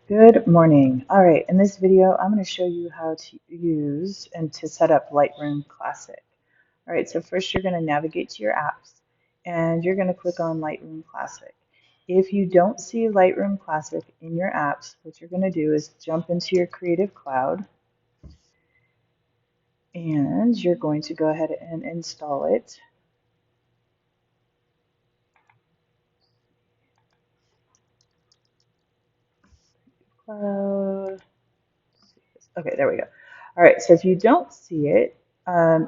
Good morning. All right, in this video, I'm going to show you how to use and to set up Lightroom Classic. All right, so first you're going to navigate to your apps and you're going to click on Lightroom Classic. If you don't see Lightroom Classic in your apps, what you're going to do is jump into your Creative Cloud and you're going to go ahead and install it. Cloud. Okay, there we go. All right, so if you don't see it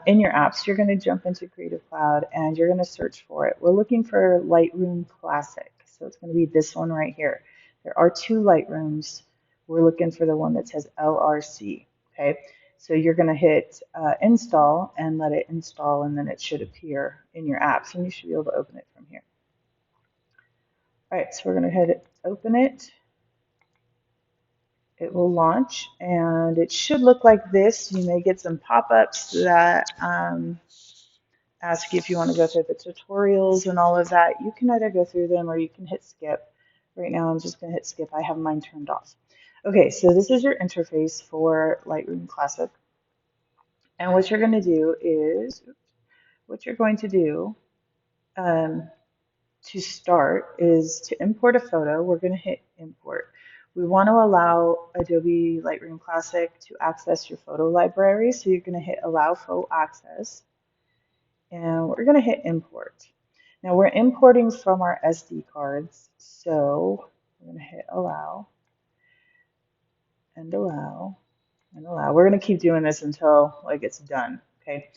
in your apps, you're going to jump into Creative Cloud and you're going to search for it. We're looking for Lightroom Classic, so it's going to be this one right here. There are two Lightrooms. We're looking for the one that says LRC, okay? So you're going to hit install and let it install, and then it should appear in your apps, and you should be able to open it from here. All right, so we're going to hit open it. It will launch and it should look like this. You may get some pop-ups that ask you if you want to go through the tutorials and all of that. You can either go through them or you can hit skip. Right now I'm just going to hit skip. I have mine turned off. Okay, so this is your interface for Lightroom Classic. And what you're going to do is, what you're going to do um, to start is to import a photo. We're going to hit import. We want to allow Adobe Lightroom Classic to access your photo library. So you're going to hit allow photo access and we're going to hit import. Now we're importing from our SD cards. So we're going to hit allow and allow and allow. We're going to keep doing this until like it's done. Okay.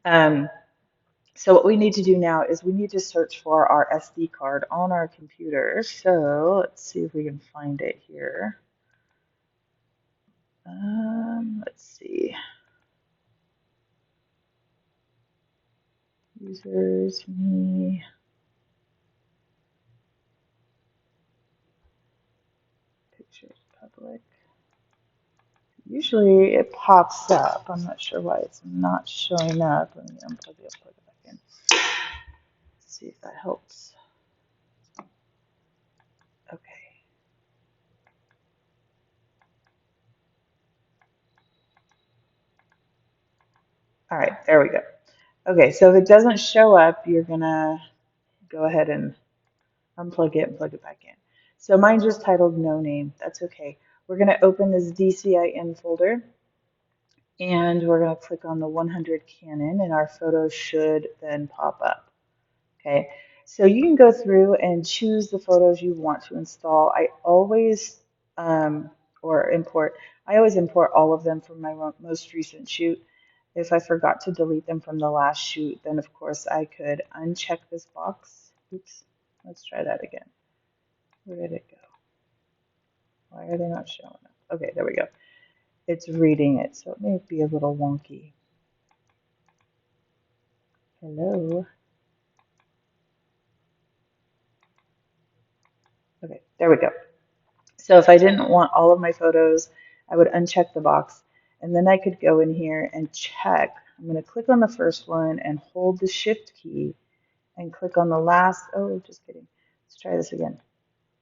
Um, So what we need to do now is we need to search for our SD card on our computer. So let's see if we can find it here. Let's see. Users, me, pictures, public. Usually it pops up. I'm not sure why it's not showing up. Let me unplug it, plug it back in. Let's see if that helps. Okay. All right, there we go. Okay, so if it doesn't show up, you're gonna go ahead and unplug it and plug it back in. So mine's just titled no name. That's okay. We're going to open this DCIN folder and we're going to click on the 100 Canon and our photo should then pop up. Okay. So you can go through and choose the photos you want to install. I always, or import, I always import all of them from my most recent shoot. If I forgot to delete them from the last shoot, then of course I could uncheck this box. Oops. Let's try that again. Where did it go? Why are they not showing up? Okay, there we go. It's reading it, so it may be a little wonky. Hello. Okay, there we go. So if I didn't want all of my photos, I would uncheck the box, and then I could go in here and check. I'm going to click on the first one and hold the shift key and click on the last. Oh, just kidding. Let's try this again.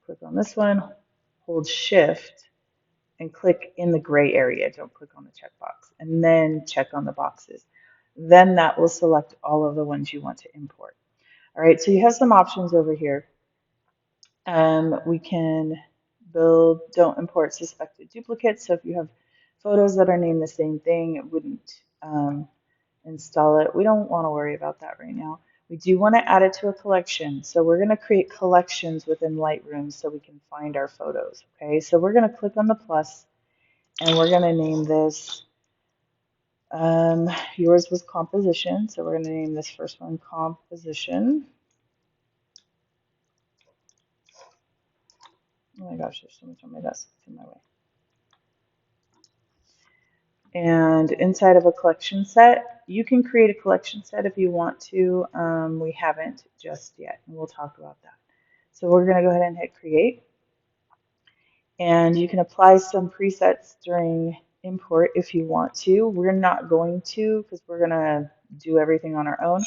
Click on this one, hold shift, and click in the gray area. Don't click on the checkbox. And then check on the boxes. Then that will select all of the ones you want to import. All right, so you have some options over here. We can build, don't import suspected duplicates. So if you have photos that are named the same thing, it wouldn't install it. We don't want to worry about that right now. We do want to add it to a collection. So we're going to create collections within Lightroom so we can find our photos. Okay, so we're going to click on the plus and we're going to name this, yours was composition. So we're going to name this first one composition. Oh my gosh, there's so much on my desk. It's in my way. And inside of a collection set, you can create a collection set if you want to. We haven't just yet, and we'll talk about that. So we're going to go ahead and hit create. And you can apply some presets during import if you want to. We're not going to because we're going to do everything on our own.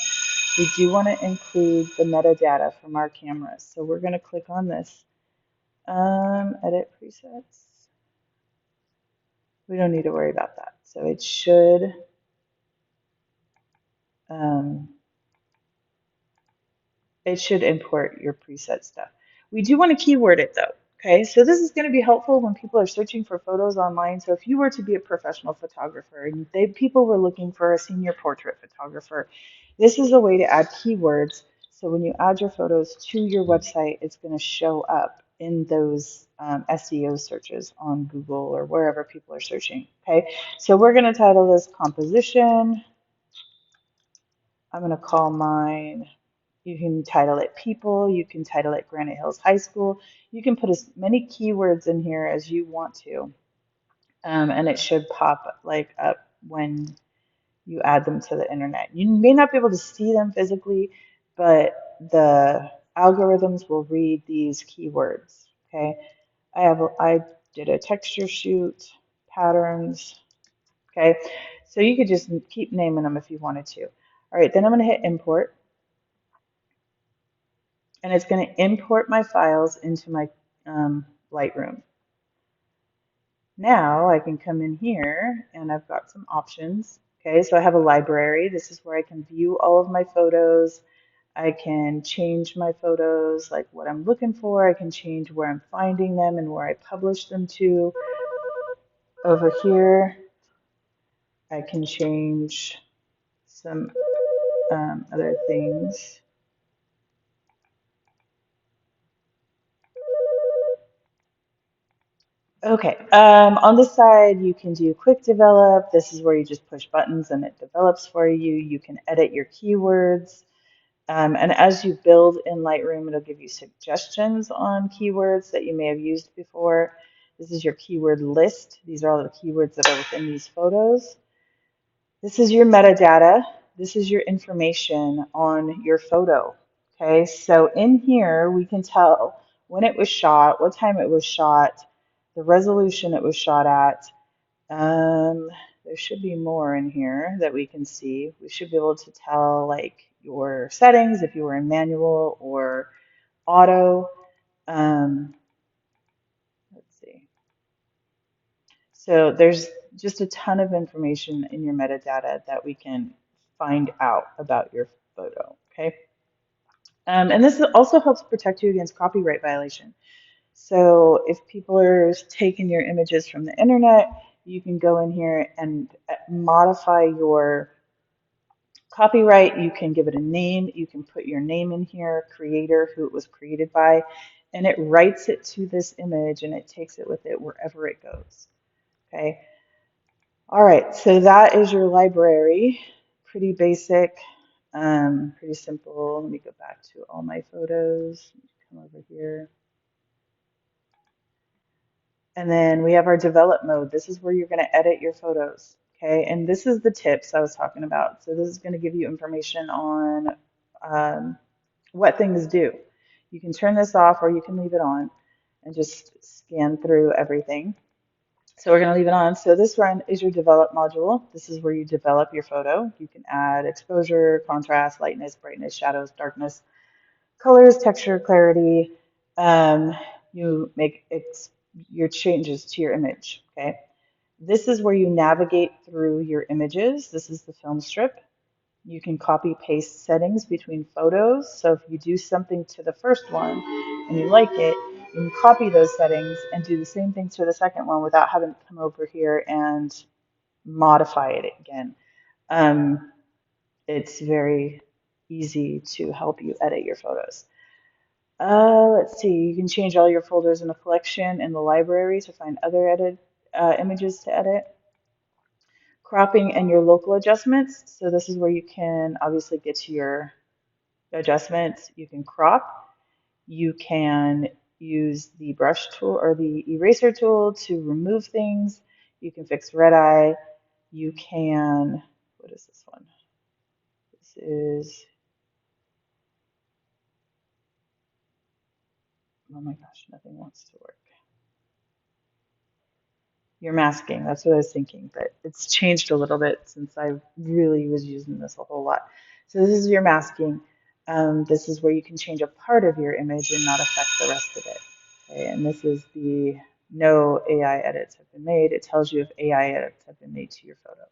We do want to include the metadata from our cameras. So we're going to click on this, edit presets. We don't need to worry about that. So um, it should import your preset stuff. We do want to keyword it though. Okay, so this is going to be helpful when people are searching for photos online. So if you were to be a professional photographer and people were looking for a senior portrait photographer, this is a way to add keywords. So when you add your photos to your website, it's going to show up in those SEO searches on Google or wherever people are searching. Okay, so we're going to title this composition. I'm going to call mine, you can title it people, you can title it Granite Hills High School. You can put as many keywords in here as you want to, and it should pop like up when you add them to the internet. You may not be able to see them physically, but the algorithms will read these keywords. Okay, I did a texture shoot, patterns. Okay, so you could just keep naming them if you wanted to. All right, then I'm going to hit import, and it's going to import my files into my Lightroom. Now I can come in here and I've got some options. Okay, so I have a library. This is where I can view all of my photos. I can change my photos, like what I'm looking for. I can change where I'm finding them and where I publish them to. Over here, I can change some other things. Okay, on the side, you can do quick develop. This is where you just push buttons and it develops for you. You can edit your keywords. And as you build in Lightroom, it'll give you suggestions on keywords that you may have used before. This is your keyword list. These are all the keywords that are within these photos. This is your metadata. This is your information on your photo. Okay, so in here we can tell when it was shot, what time it was shot, the resolution it was shot at. Um, there should be more in here that we can see. We should be able to tell like your settings if you were in manual or auto. Um, let's see. So there's just a ton of information in your metadata that we can find out about your photo. Okay. And this also helps protect you against copyright violation. So if people are taking your images from the internet, you can go in here and modify your copyright. You can give it a name. You can put your name in here, creator, who it was created by, and it writes it to this image and it takes it with it wherever it goes. Okay. All right. So that is your library. Pretty basic, pretty simple. Let me go back to all my photos. Come over here. And then we have our develop mode. This is where you're going to edit your photos. Okay, and this is the tips I was talking about. So this is going to give you information on um, what things do. You can turn this off or you can leave it on and just scan through everything. So we're going to leave it on. So this one is your develop module. This is where you develop your photo. You can add exposure, contrast, lightness, brightness, shadows, darkness, colors, texture, clarity. You make your changes to your image. Okay. This is where you navigate through your images. This is the film strip. You can copy paste settings between photos. So if you do something to the first one and you like it, you can copy those settings and do the same thing to the second one without having to come over here and modify it again. It's very easy to help you edit your photos. Let's see, you can change all your folders in the collection in the library to find other images to edit. Cropping and your local adjustments. So this is where you can obviously get to your adjustments. You can crop. You can use the brush tool or the eraser tool to remove things. You can fix red eye. You can, what is this one? This is, oh my gosh, nothing wants to work. Your masking, that's what I was thinking, but it's changed a little bit since I really was using this a whole lot. So this is your masking. This is where you can change a part of your image and not affect the rest of it. Okay, and this is the no AI edits have been made. It tells you if AI edits have been made to your photo.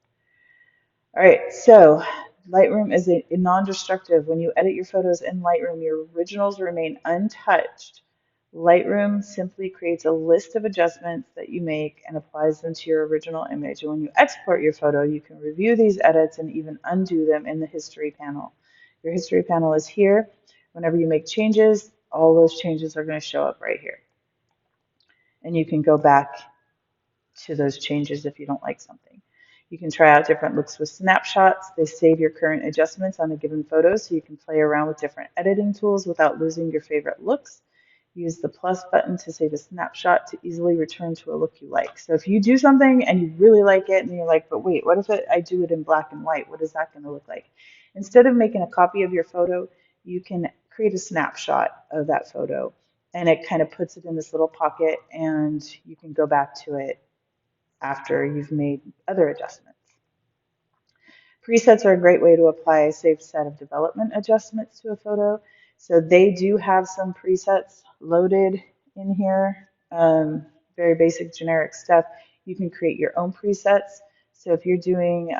All right, so Lightroom is a non-destructive. When you edit your photos in Lightroom, your originals remain untouched. Lightroom simply creates a list of adjustments that you make and applies them to your original image. And when you export your photo, you can review these edits and even undo them in the history panel. Your history panel is here. Whenever you make changes, all those changes are going to show up right here. And you can go back to those changes if you don't like something. You can try out different looks with snapshots. They save your current adjustments on a given photo so you can play around with different editing tools without losing your favorite looks. Use the plus button to save a snapshot to easily return to a look you like. So if you do something and you really like it and you're like, but wait, what if I do it in black and white? What is that going to look like? Instead of making a copy of your photo, you can create a snapshot of that photo and it kind of puts it in this little pocket and you can go back to it after you've made other adjustments. Presets are a great way to apply a safe set of development adjustments to a photo. So they do have some presets loaded in here, very basic generic stuff. You can create your own presets. So if you're doing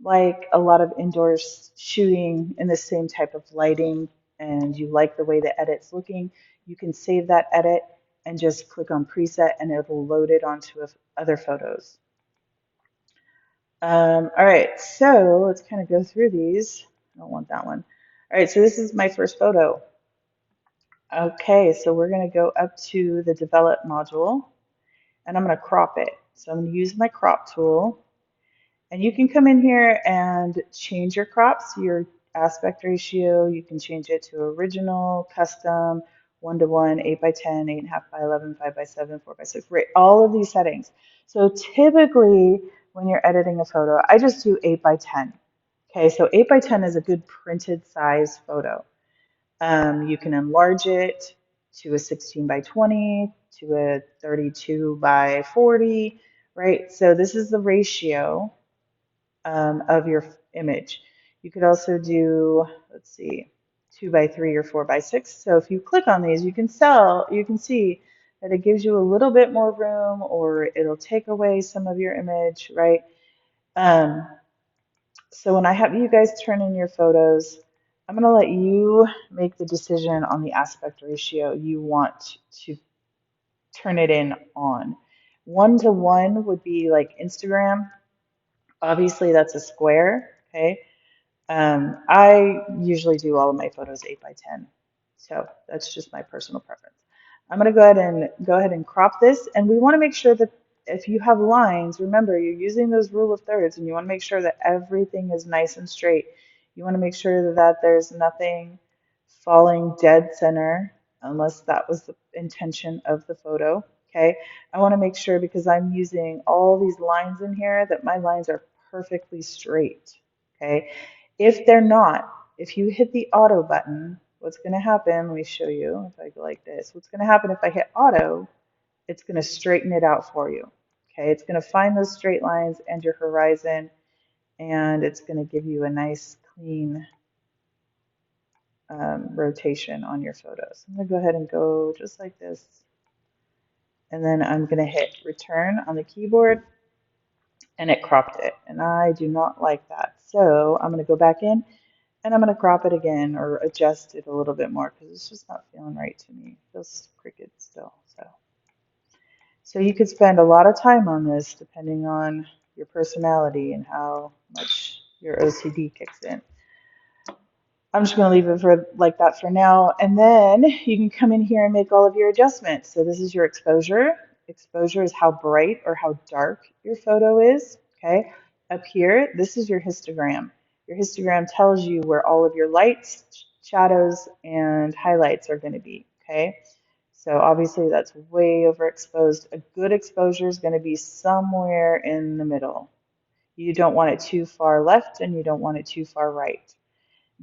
like a lot of indoor shooting in the same type of lighting and you like the way the edit's looking, you can save that edit and just click on preset and it will load it onto other photos. All right, so let's kind of go through these. I don't want that one. All right, so this is my first photo. Okay, so we're going to go up to the develop module and I'm going to crop it. So I'm going to use my crop tool. And you can come in here and change your crops, your aspect ratio. You can change it to original, custom, 1:1, 8:10, 8.5 by 11, 5 by 7, 4 by 6, right? All of these settings. So typically when you're editing a photo, I just do 8:10. Okay, so 8:10 is a good printed size photo. You can enlarge it to a 16:20, to a 32:40, right? So this is the ratio of your image. You could also do, let's see, 2:3 or 4:6. So if you click on these, you can see that it gives you a little bit more room or it'll take away some of your image, right? Um, so when I have you guys turn in your photos, I'm going to let you make the decision on the aspect ratio you want to turn it in on. 1:1 would be like Instagram. Obviously, that's a square, okay? I usually do all of my photos 8:10, so that's just my personal preference. I'm going to go ahead and crop this, and we want to make sure that if you have lines, remember you're using those rule of thirds, and you want to make sure that everything is nice and straight. You want to make sure that there's nothing falling dead center, unless that was the intention of the photo. Okay, I want to make sure because I'm using all these lines in here that my lines are perfectly straight. Okay, if they're not, if you hit the auto button, what's going to happen, let me show you if I go like this. What's going to happen if I hit auto, it's going to straighten it out for you. Okay, it's going to find those straight lines and your horizon, and it's going to give you a nice clean rotation on your photos. I'm going to go ahead and go just like this, and then I'm going to hit return on the keyboard, and it cropped it, and I do not like that. So I'm going to go back in and I'm going to crop it again or adjust it a little bit more because it's just not feeling right to me. It feels crooked still. So you could spend a lot of time on this depending on your personality and how much your OCD kicks in. I'm just going to leave it for like that for now. And then you can come in here and make all of your adjustments. So this is your exposure. Exposure is how bright or how dark your photo is. Okay. Up here, this is your histogram. Your histogram tells you where all of your lights, shadows, and highlights are going to be. Okay. So obviously that's way overexposed. A good exposure is going to be somewhere in the middle. You don't want it too far left and you don't want it too far right.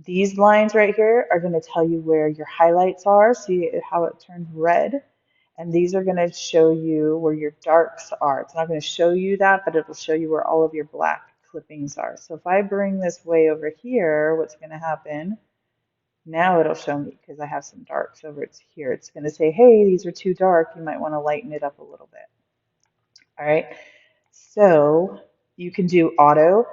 These lines right here are going to tell you where your highlights are. See how it turned red? And these are going to show you where your darks are. It's not going to show you that, but it'll show you where all of your black clippings are. So if I bring this way over here, what's going to happen? Now it'll show me because I have some darks over here. It's going to say, hey, these are too dark. You might want to lighten it up a little bit. All right. So you can do auto.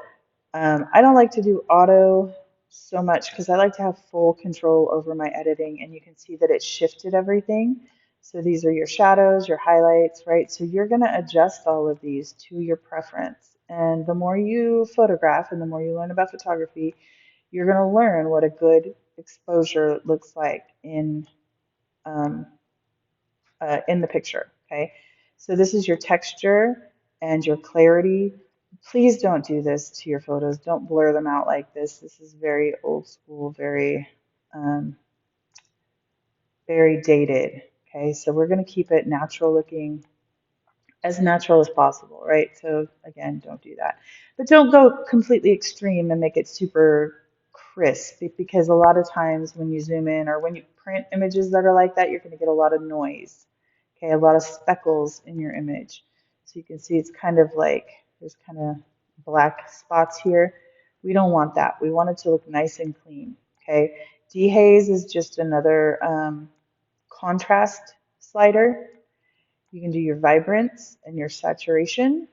I don't like to do auto so much because I like to have full control over my editing, and you can see that it shifted everything. So these are your shadows, your highlights, right? So you're going to adjust all of these to your preference. And the more you photograph and the more you learn about photography, you're going to learn what a good exposure looks like um, in the picture, okay? So this is your texture and your clarity. Please don't do this to your photos. Don't blur them out like this. This is very old school, um, very dated, okay? So we're going to keep it natural looking, as natural as possible, right? So again, don't do that. But don't go completely extreme and make it super crisp because a lot of times when you zoom in or when you print images that are like that, you're going to get a lot of noise, okay? A lot of speckles in your image. So you can see it's kind of like there's kind of black spots here. We don't want that. We want it to look nice and clean, okay? Dehaze is just another contrast slider. You can do your vibrance and your saturation.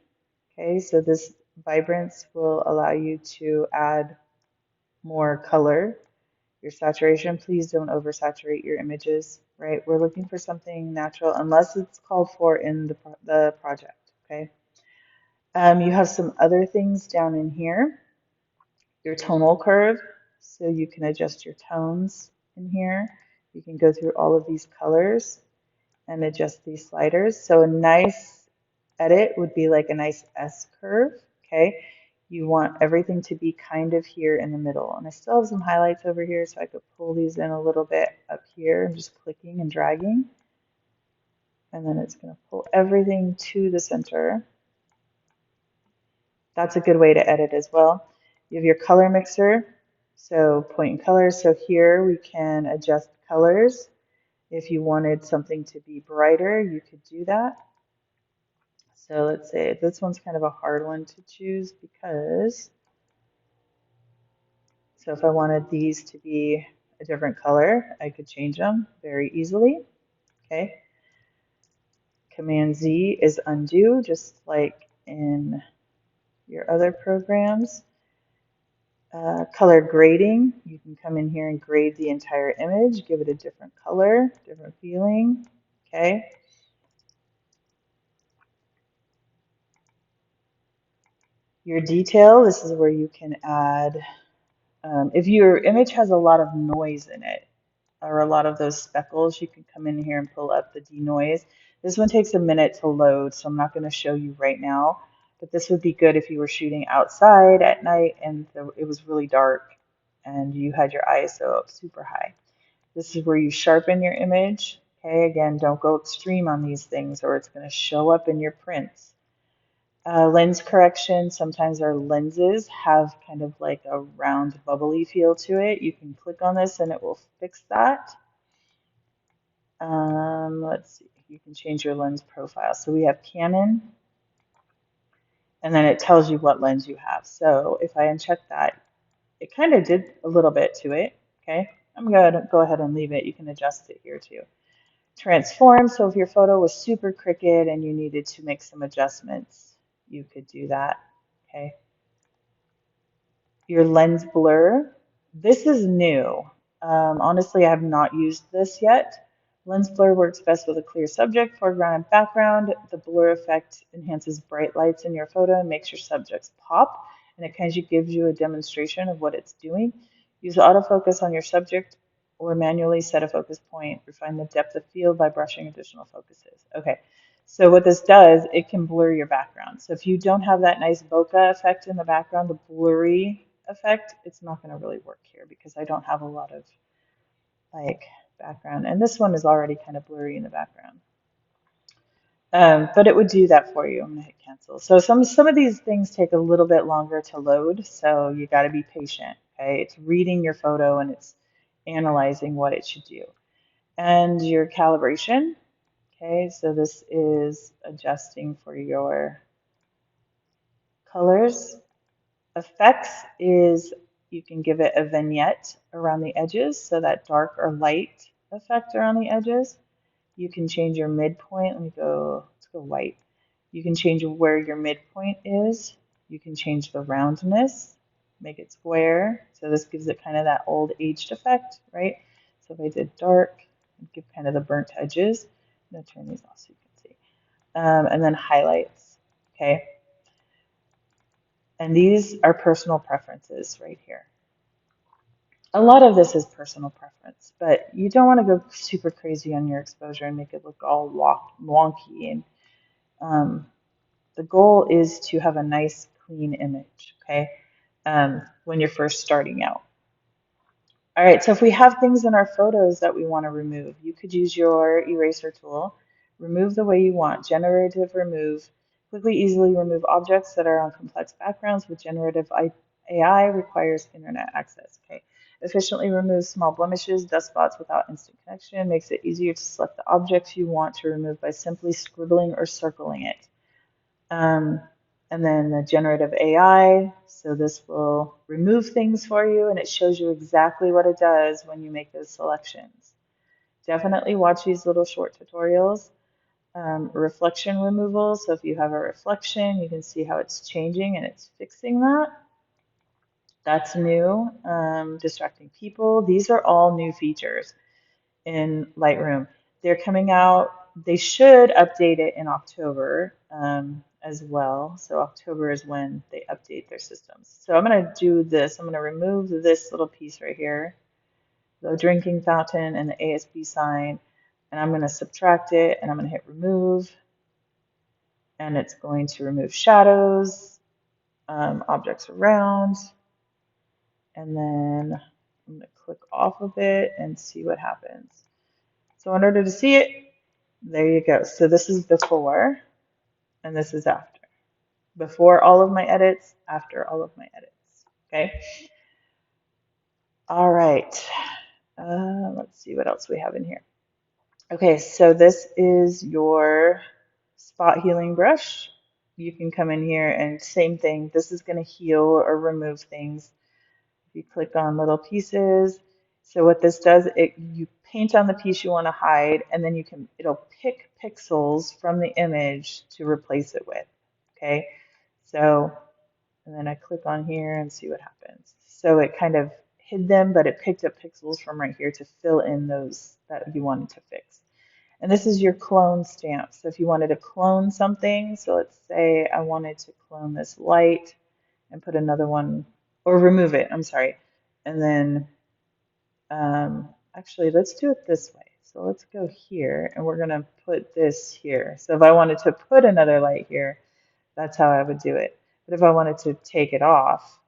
Okay, so this vibrance will allow you to add more color. Your saturation, please don't oversaturate your images, right? We're looking for something natural unless it's called for in the project, okay? You have some other things down in here. Your tonal curve, so you can adjust your tones in here. You can go through all of these colors and adjust these sliders. So a nice edit would be like a nice S curve, okay? You want everything to be kind of here in the middle. And I still have some highlights over here, so I could pull these in a little bit up here. I'm just clicking and dragging. And then it's going to pull everything to the center. That's a good way to edit as well. You have your color mixer, so point and color. So here we can adjust colors. If you wanted something to be brighter, you could do that. So let's say this one's kind of a hard one to choose because, so if I wanted these to be a different color, I could change them very easily. Okay. Command Z is undo, just like in your other programs. Color grading, you can come in here and grade the entire image, give it a different color, different feeling. Okay. Your detail, this is where you can add, if your image has a lot of noise in it, or a lot of those speckles, you can come in here and pull up the denoise. This one takes a minute to load, so I'm not going to show you right now, but this would be good if you were shooting outside at night and it was really dark and you had your ISO up super high. This is where you sharpen your image. Okay, again, don't go extreme on these things or it's going to show up in your prints. Lens correction, sometimes our lenses have kind of like a round bubbly feel to it. You can click on this and it will fix that. Let's see, you can change your lens profile. So we have Canon, and then it tells you what lens you have. So if I uncheck that, it kind of did a little bit to it, okay? I'm going to go ahead and leave it. You can adjust it here too. Transform, so if your photo was super crooked and you needed to make some adjustments, you could do that, okay? Your lens blur. This is new. Honestly, I have not used this yet. Lens blur works best with a clear subject, foreground, and background. The blur effect enhances bright lights in your photo and makes your subjects pop, and it kind of gives you a demonstration of what it's doing. Use autofocus on your subject or manually set a focus point. Refine the depth of field by brushing additional focuses. Okay, so what this does, it can blur your background. So if you don't have that nice bokeh effect in the background, the blurry effect, it's not going to really work here because I don't have a lot of like background. And this one is already kind of blurry in the background. But it would do that for you. I'm going to hit cancel. So some of these things take a little bit longer to load, so you got to be patient. Okay, it's reading your photo and it's analyzing what it should do. And your calibration. Okay, so this is adjusting for your colors. Effects is You can give it a vignette around the edges, so that dark or light effect around the edges. You can change your midpoint. Let's go white. You can change where your midpoint is. You can change the roundness, make it square. So this gives it kind of that old aged effect, right? So if I did dark, I'd give kind of the burnt edges. I'm going to turn these off so you can see. And then highlights, okay? And these are personal preferences right here. A lot of this is personal preference, but you don't want to go super crazy on your exposure and make it look all wonky. And um, the goal is to have a nice, clean image, okay, when you're first starting out. All right, so if we have things in our photos that we want to remove, you could use your eraser tool, remove the way you want, generative remove, quickly, easily remove objects that are on complex backgrounds with generative AI requires internet access. Okay, efficiently remove small blemishes, dust spots without instant connection, makes it easier to select the objects you want to remove by simply scribbling or circling it. Um, and then the generative AI, so this will remove things for you and it shows you exactly what it does when you make those selections. Definitely watch these little short tutorials. Reflection removal, so if you have a reflection, you can see how it's changing and it's fixing that. That's new. Distracting people, these are all new features in Lightroom. They're coming out, they should update it in October as well. So October is when they update their systems. So I'm going to do this. I'm going to remove this little piece right here, the drinking fountain and the ASB sign, and I'm going to subtract it and I'm going to hit remove, and it's going to remove shadows, objects around, and then I'm going to click off of it and see what happens. So in order to see it, there you go. So this is before and this is after. Before all of my edits, after all of my edits. Okay. All right. Let's see what else we have in here. Okay, so this is your spot healing brush. You can come in here and same thing. This is going to heal or remove things. If you click on little pieces, so what this does, you paint on the piece you want to hide, and then it'll pick pixels from the image to replace it with. Okay, so and then I click on here and see what happens. So it kind of hid them, but it picked up pixels from right here to fill in those that you wanted to fix. And this is your clone stamp. So if you wanted to clone something, so let's say I wanted to clone this light and put another one, or remove it, I'm sorry. And then actually, let's do it this way. So let's go here and we're going to put this here. So if I wanted to put another light here, that's how I would do it. But if I wanted to take it off,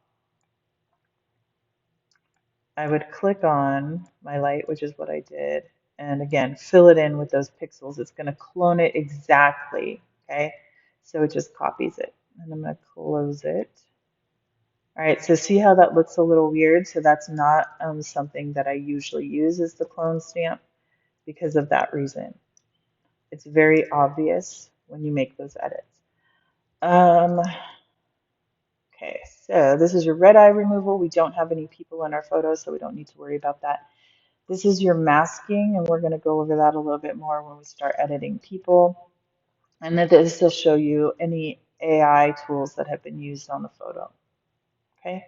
I would click on my light, which is what I did. And again, fill it in with those pixels. It's going to clone it exactly. Okay. So it just copies it. And I'm going to close it. All right, so see how that looks a little weird? So that's not something that I usually use as the clone stamp because of that reason. It's very obvious when you make those edits. Okay, so this is your red eye removal. We don't have any people in our photos, so we don't need to worry about that. This is your masking, and we're going to go over that a little bit more when we start editing people. And then this will show you any AI tools that have been used on the photo. Okay.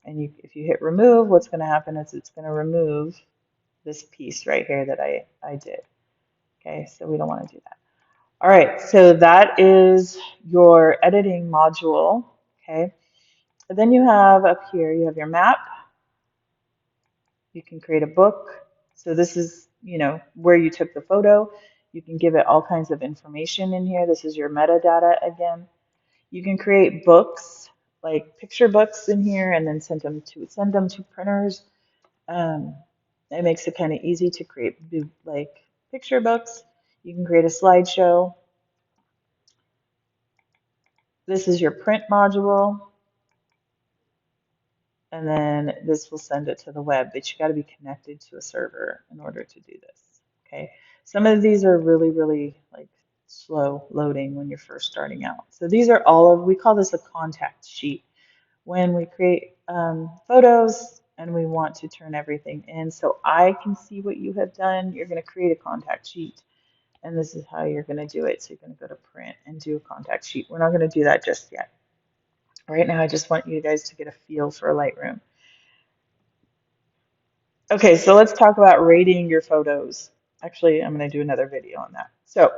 And if you hit remove, what's going to happen is it's going to remove this piece right here that I did. Okay, so we don't want to do that. All right, so that is your editing module. Okay, and then you have up here, you have your map. You can create a book. So this is, where you took the photo. You can give it all kinds of information in here. This is your metadata again. You can create books, like picture books in here, and then send them to printers. It makes it kind of easy to create like picture books. You can create a slideshow. This is your print module, and then this will send it to the web, but you got to be connected to a server in order to do this. Okay, some of these are really, really like slow loading when you're first starting out. So these are we call this a contact sheet. when we create photos and we want to turn everything in so I can see what you have done, you're going to create a contact sheet. And this is how you're going to do it. So you're going to go to print and do a contact sheet. We're not going to do that just yet. Right now, I just want you guys to get a feel for Lightroom. Okay, so let's talk about rating your photos. Actually, I'm going to do another video on that. So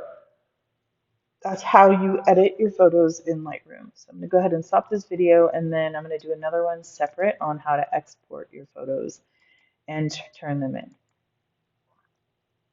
that's how you edit your photos in Lightroom. So I'm going to go ahead and stop this video, and then I'm going to do another one separate on how to export your photos and turn them in.